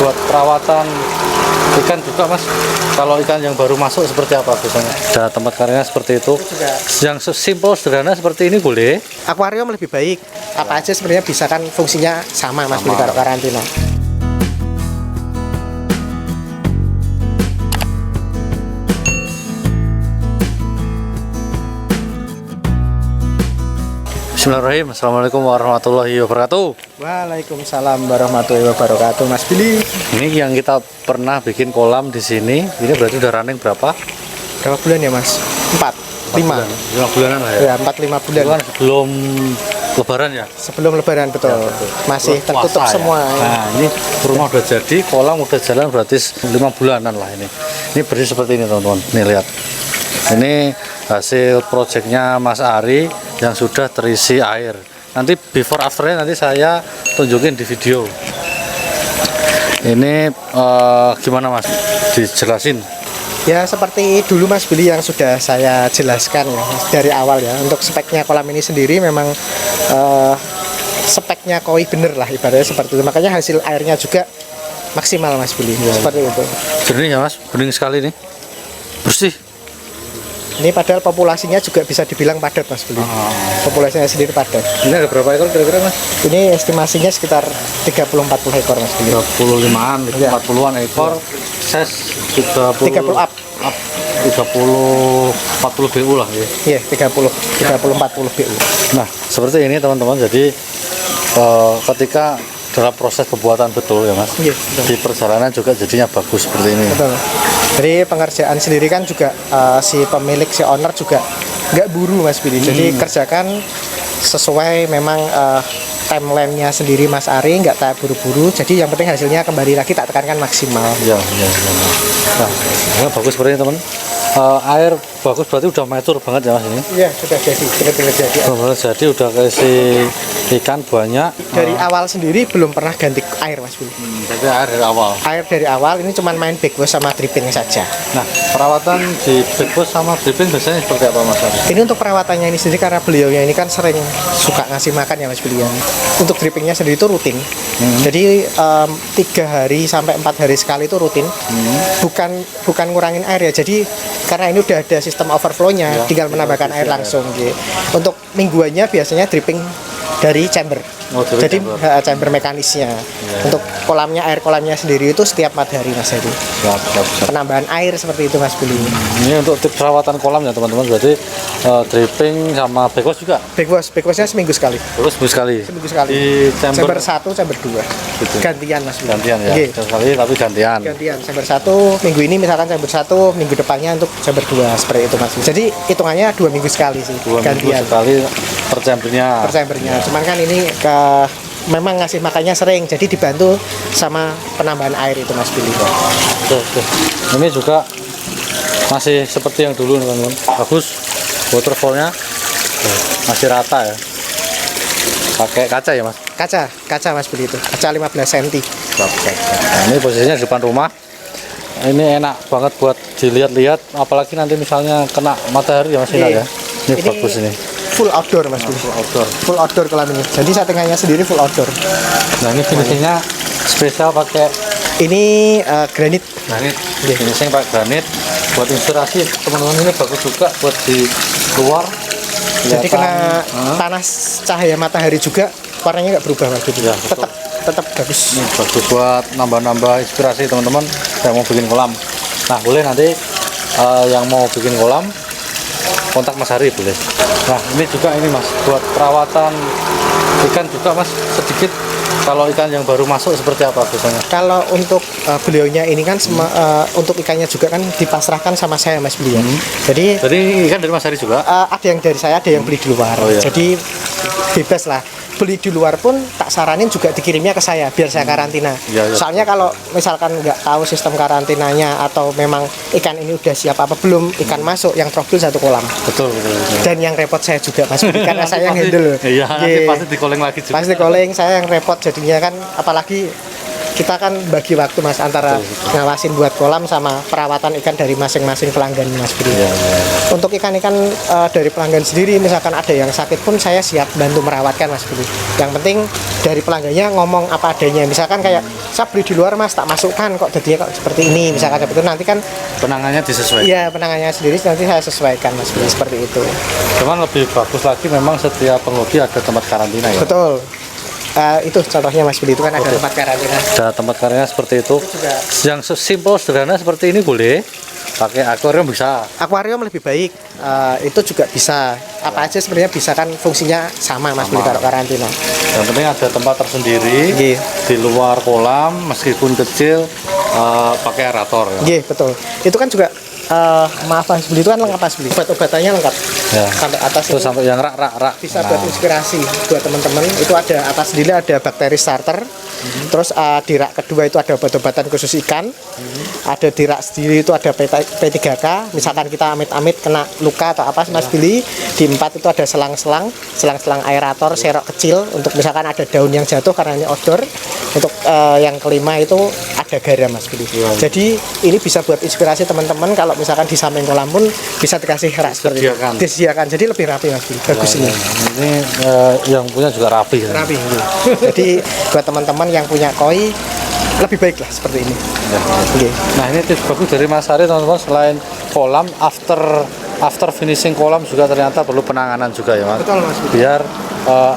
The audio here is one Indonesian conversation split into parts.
buat perawatan ikan juga mas. Kalau ikan yang baru masuk seperti apa biasanya? Ada tempat karantina seperti itu. Yang simple sederhana seperti ini boleh. Akuarium lebih baik. Apa aja sebenarnya bisa kan fungsinya sama mas Budi kalau karantina. Bismillahirrahmanirrahim. Assalamualaikum warahmatullahi wabarakatuh. Waalaikumsalam warahmatullahi wabarakatuh Mas Billy. Ini yang kita pernah bikin kolam di sini. Ini berarti udah running berapa? Berapa bulan ya Mas? 4, 5. 5 bulanan lah ya. Ya 4-5 bulan. Itu kan sebelum Lebaran ya? Sebelum Lebaran betul. Ya, betul. Masih tertutup Puasa, semua. Ya? Nah ini rumah udah jadi, kolam udah jalan berarti 5 bulanan lah ini. Ini bersih seperti ini teman-teman. Nih lihat. Ini hasil proyeknya Mas Ari yang sudah terisi air. Nanti before afternya nanti saya tunjukin di video. Ini gimana Mas? Dijelasin. Ya seperti dulu Mas Billy yang sudah saya jelaskan ya dari awal ya. Untuk speknya kolam ini sendiri memang speknya koi bener lah ibaratnya seperti itu. Makanya hasil airnya juga maksimal Mas Billy ya. Seperti itu. Jernih ya Mas, bening sekali nih. Bersih. Ini padahal populasinya juga bisa dibilang padat Mas Billy. Populasinya sendiri padat. Ini ada berapa ekor kira-kira Mas? Ini estimasinya sekitar 30-40 ekor Mas Billy. 35-an, Ya. 40-an ekor. Ses 30 up. 30 40 BU lah ya. Iya, 30-40 BU. Nah, seperti ini teman-teman. Jadi ketika dalam proses pembuatan betul ya Mas. Iya, betul. Di perjalanan juga jadinya bagus seperti ini. Betul. Jadi pengerjaan sendiri kan juga si pemilik, si owner juga nggak buru Mas Billy. Jadi kerjakan sesuai memang timeline-nya sendiri Mas Ari, nggak tak buru-buru. Jadi yang penting hasilnya kembali lagi tak tekankan maksimal. Ya. Nah, ini bagus seperti ini teman. Air bagus berarti udah matur banget ya Mas ini. Iya, sudah jadi, benar-benar jadi. Jadi udah kasih ikan banyak. Dari awal sendiri belum pernah ganti air Mas Billy. Jadi air dari awal. Air dari awal ini cuman main backwash sama dripping saja. Nah, perawatan di backwash sama dripping biasanya seperti apa Mas? Ini untuk perawatannya ini sendiri karena beliaunya ini kan sering suka ngasih makan ya Mas Billy. Untuk drippingnya sendiri itu rutin. Jadi 3 hari sampai 4 hari sekali itu rutin. Bukan ngurangin air ya. Jadi karena ini udah ada sistem overflow-nya, tinggal menambahkan air langsung gitu. Untuk mingguannya biasanya dripping dari chamber. Jadi chamber mekanisnya. Untuk kolamnya, air kolamnya sendiri itu setiap 4 hari Mas Heri. Penambahan air seperti itu Mas Billy. Ini untuk tips perawatan kolam ya teman-teman. Berarti dripping sama backwash juga. Backwashnya seminggu sekali. Terus sekali. Seminggu sekali. Di chamber 1, chamber 2. Gitu. Gantian Mas Billy. Gantian ya. Oke. Sekali tapi gantian. Gantian chamber 1 minggu ini misalkan chamber 1, minggu depannya untuk chamber 2 seperti itu Mas. Jadi hitungannya 2 minggu sekali sih. 2 minggu sekali per chambernya. Per chambernya. Cuman kan ini memang ngasih makannya sering, jadi dibantu sama penambahan air itu Mas Billy. Oke. Ini juga masih seperti yang dulu teman-teman. Bagus. Waterfallnya masih rata ya. Pakai kaca ya Mas? Kaca Mas Billy itu. Kaca 15 cm. Nah, ini posisinya di depan rumah. Ini enak banget buat dilihat-lihat, apalagi nanti misalnya kena matahari ya Mas ya. Ini bagus ini. Full outdoor Mas Billy. Full outdoor kolam ini. Jadi settingannya sendiri full outdoor. Nah ini finishingnya spesial pakai ini granit. Finishing pakai granit. Buat inspirasi teman-teman ini bagus juga buat di luar. Jadi kena panas cahaya matahari juga warnanya nggak berubah Mas Billy. Ya, tetap bagus. Ini bagus buat nambah-nambah inspirasi teman-teman yang mau bikin kolam. Nah boleh nanti yang mau bikin kolam kontak Mas Hari boleh. Nah ini juga ini Mas buat perawatan ikan juga Mas sedikit. Kalau ikan yang baru masuk seperti apa biasanya? Kalau untuk beliaunya ini kan untuk ikannya juga kan dipasrahkan sama saya Mas Billy ya. Jadi ikan dari Mas Hari juga? Ada yang dari saya, ada yang beli di luar. Oh, iya. Jadi bebas lah. Beli di luar pun tak saranin juga dikirimnya ke saya biar saya karantina. Ya. Soalnya kalau misalkan nggak tahu sistem karantinanya atau memang ikan ini udah siap apa belum, ikan masuk yang trouble satu kolam. Betul. Dan yang repot saya juga Mas Billy karena saya yang handle. Iya, nanti pasti dikoleng lagi juga. Pasti dikoleng, saya yang repot jadinya kan, apalagi kita kan bagi waktu Mas antara ngawasin buat kolam sama perawatan ikan dari masing-masing pelanggan Mas Budi. Iya, iya. Untuk ikan-ikan dari pelanggan sendiri, misalkan ada yang sakit pun saya siap bantu merawatkan Mas Budi. Yang penting dari pelanggannya ngomong apa adanya. Misalkan kayak saya beli di luar Mas, tak masukkan kok jadinya kok seperti ini. Misalkan seperti itu nanti kan Penangannya disesuaikan. iya penangannya sendiri nanti saya sesuaikan Mas Budi seperti itu. Cuman lebih bagus lagi memang setiap penghobi ada tempat karantina ya. Betul. Itu contohnya Mas Budi itu kan ada tempat karantina. Ada tempat karantina seperti itu. Juga Yang simple sederhana seperti ini boleh. Pakai akuarium bisa. akuarium lebih baik. Itu juga bisa. Apa aja sebenarnya bisa kan fungsinya sama Mas Budi Sama. kalau karantina. Yang penting ada tempat tersendiri Iya. di luar kolam meskipun kecil pakai aerator. Ya. Iya betul. Itu kan juga maaf Mas Budi itu kan lengkap Mas Budi. Obat-obatannya lengkap. Ya. Sampai atas Terus itu sampai yang rak. bisa buat inspirasi buat teman-teman. Itu ada atas sendiri ada bakteri starter. Terus di rak kedua itu ada obat-obatan khusus ikan. Ada di rak sendiri itu ada P3K. Misalkan kita amit-amit kena luka atau apa Mas Billy. Di 4 itu ada selang-selang aerator serok kecil untuk misalkan ada daun yang jatuh karena ini outdoor. Untuk yang kelima itu ada garam Mas Billy. Jadi ini bisa buat inspirasi teman-teman kalau misalkan di samping kolam pun bisa dikasih rak seperti itu. Disediakan. Disediakan. Jadi lebih rapi Mas Billy. Bagus ini. Ini yang punya juga rapi. Ya. Rapi. Jadi buat teman-teman yang punya koi lebih baik lah seperti ini. Ya. Oke. Nah ini tips bagus dari Mas Ari teman-teman, selain kolam after finishing kolam juga ternyata perlu penanganan juga ya Mas. Betul Mas Budi. Biar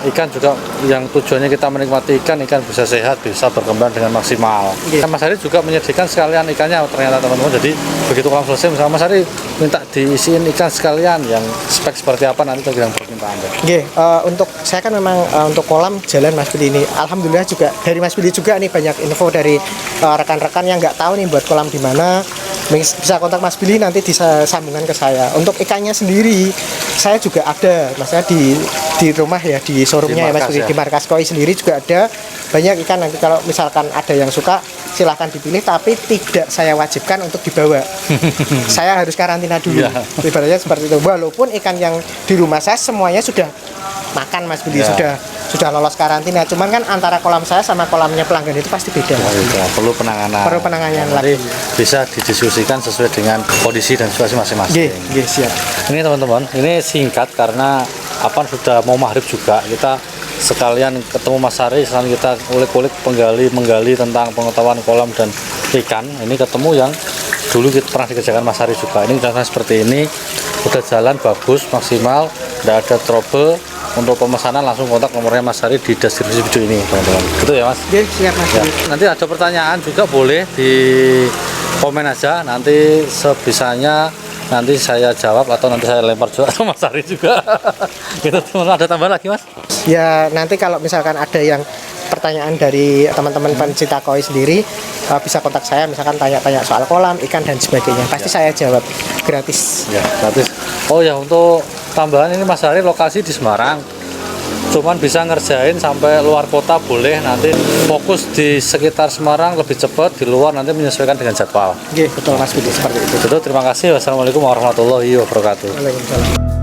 ikan juga yang tujuannya kita menikmati ikan bisa sehat, bisa berkembang dengan maksimal. Iya. Nah, Mas Ari juga menyediakan sekalian ikannya ternyata teman-teman. Jadi begitu kolam selesai, misalnya Mas Ari minta diisiin ikan sekalian yang spek seperti apa nanti tergantung permintaan Anda. Oke, untuk saya kan memang untuk kolam jalan Mas Budi ini. Alhamdulillah juga dari Mas Budi juga nih banyak info dari rekan-rekan yang nggak tahu nih buat kolam di mana. Bisa kontak Mas Billy nanti bisa sambungan ke saya. Untuk ikannya sendiri saya juga ada, maksudnya di rumah ya di showroomnya ya Mas Billy, ya. di markas koi sendiri juga ada banyak ikan. Nanti kalau misalkan ada yang suka silahkan dipilih, tapi tidak saya wajibkan untuk dibawa. Saya harus karantina dulu. Ya. Ibaratnya seperti itu. Walaupun ikan yang di rumah saya semuanya sudah makan Mas Billy, Ya. sudah lolos karantina. Cuman kan antara kolam saya sama kolamnya pelanggan itu pasti beda. Ya, perlu penanganan. Perlu penanganan Nanti lagi. bisa didiskusikan sesuai dengan kondisi dan situasi masing-masing. Nggih, siap. Ini teman-teman, ini singkat karena sudah mau maghrib juga. Kita sekalian ketemu Mas Ari, sekalian kita ulik-ulik menggali tentang pengetahuan kolam dan ikan. Ini ketemu yang dulu kita pernah dikerjakan Mas Ari juga. Ini contohnya seperti ini, udah jalan bagus, maksimal, tidak ada trouble. Untuk pemesanan langsung kontak nomornya Mas Ari di deskripsi video ini teman-teman. Gitu ya Mas? Nggih, siap Mas. Ya, nanti ada pertanyaan juga boleh di komen aja, nanti sebisanya nanti saya jawab atau nanti saya lempar juga ke Mas Ari juga. Gitu teman-teman, ada tambahan lagi Mas? Ya nanti kalau misalkan ada yang pertanyaan dari teman-teman pencinta koi sendiri bisa kontak saya, misalkan tanya-tanya soal kolam, ikan dan sebagainya. Pasti saya jawab gratis. Ya, gratis. Oh ya, untuk tambahan ini Mas Ari lokasi di Semarang. Cuman bisa ngerjain sampai luar kota boleh, nanti fokus di sekitar Semarang lebih cepat, di luar nanti menyesuaikan dengan jadwal. Oke, betul Mas Budi seperti itu. Itu terima kasih. Wassalamualaikum warahmatullahi wabarakatuh. Waalaikumsalam.